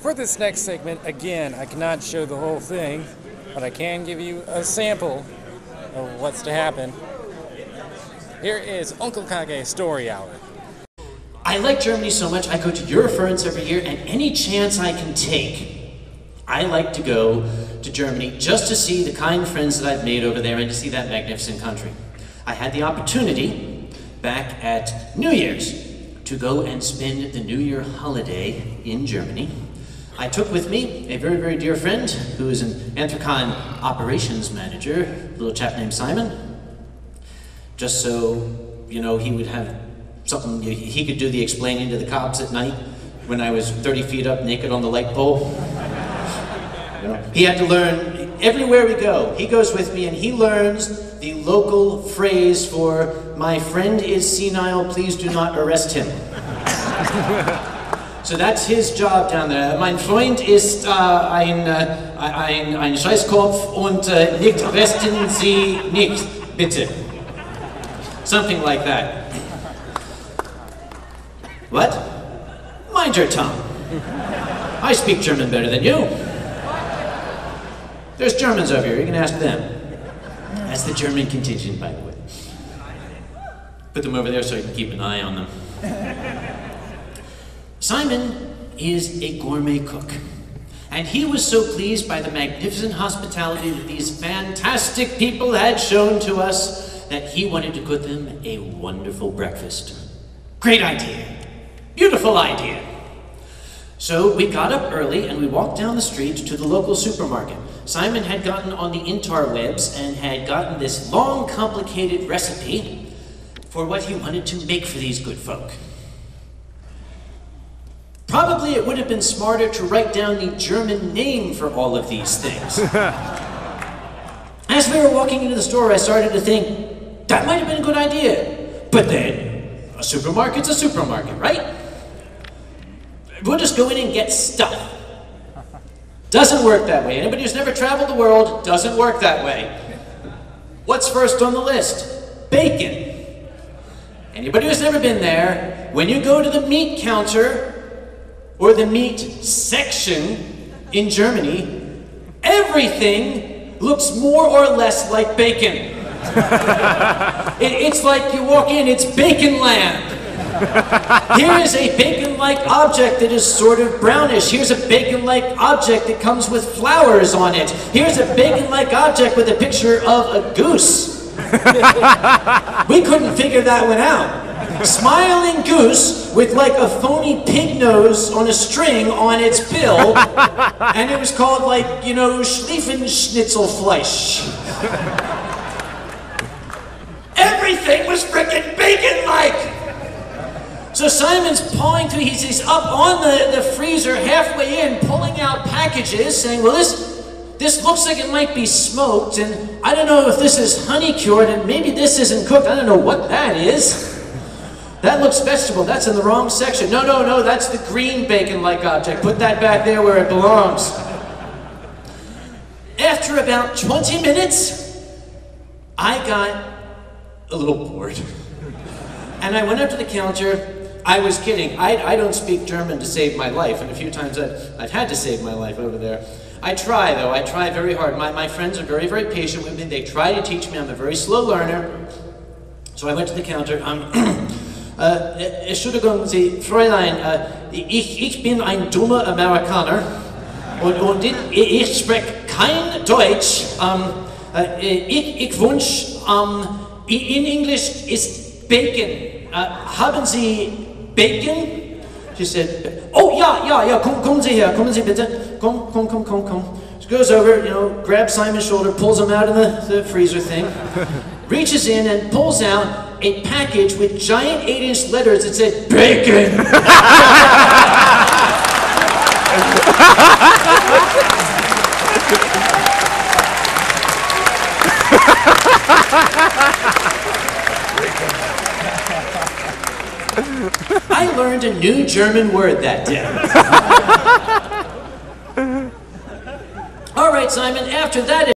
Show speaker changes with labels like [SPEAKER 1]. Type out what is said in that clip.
[SPEAKER 1] For this next segment, again, I cannot show the whole thing, but I can give you a sample of what's to happen. Here is Uncle Kage Story Hour.
[SPEAKER 2] I like Germany so much, I go to Eurofurence every year, and any chance I can take, I like to go to Germany just to see the kind friends that I've made over there and to see that magnificent country. I had the opportunity back at New Year's to go and spend the New Year holiday in Germany. I took with me a very, very dear friend who is an Anthrocon operations manager, a little chap named Simon, just so, you know, he would have something, he could do the explaining to the cops at night when I was 30 feet up naked on the light pole. You know, he had to learn, everywhere we go, he goes with me and he learns the local phrase for, "My friend is senile, please do not arrest him." So that's his job down there. "Mein Freund ist ein Scheißkopf und nicht arresten Sie nicht, bitte." Something like that. What? Mind your tongue. I speak German better than you. There's Germans over here, you can ask them. That's the German contingent, by the way. Put them over there so I can keep an eye on them. Simon is a gourmet cook, and he was so pleased by the magnificent hospitality that these fantastic people had shown to us that he wanted to cook them a wonderful breakfast. Great idea. Beautiful idea. So we got up early and we walked down the street to the local supermarket. Simon had gotten on the interwebs and had gotten this long, complicated recipe for what he wanted to make for these good folk. Probably it would have been smarter to write down the German name for all of these things. As we were walking into the store, I started to think, that might have been a good idea. But then, a supermarket's a supermarket, right? We'll just go in and get stuff. Doesn't work that way. Anybody who's never traveled the world, doesn't work that way. What's first on the list? Bacon. Anybody who's never been there, when you go to the meat counter, or the meat section in Germany, everything looks more or less like bacon. It's like you walk in, it's bacon land. Here is a bacon-like object that is sort of brownish. Here's a bacon-like object that comes with flowers on it. Here's a bacon-like object with a picture of a goose. We couldn't figure that one out. Smiling goose with like a phony pig nose on a string on its bill, and it was called like, you know, Schlieffenschnitzelfleisch. Everything was frickin' bacon-like! So Simon's pawing through, he's up on the freezer halfway in, pulling out packages, saying, well, this looks like it might be smoked, and I don't know if this is honey cured, and maybe this isn't cooked. I don't know what that is. That looks vegetable. That's in the wrong section. No, that's the green bacon-like object. Put that back there where it belongs. After about 20 minutes, I got a little bored. And I went up to the counter. I was kidding. I don't speak German to save my life, and a few times I've had to save my life over there. I try, though. I try very hard. My friends are very, very patient with me. They try to teach me. I'm a very slow learner. So I went to the counter. Entschuldigung, Sie, Fräulein, ich bin ein dummer Amerikaner und ich spreche kein Deutsch. Ich wünsche, in English ist bacon. Haben Sie bacon? She said, oh, ja, kommen Sie her, kommen Sie bitte. Come. She goes over, you know, grabs Simon's shoulder, pulls him out of the freezer thing, reaches in and pulls out a package with giant 8-inch letters that said, bacon! I learned a new German word that day. All right, Simon, after that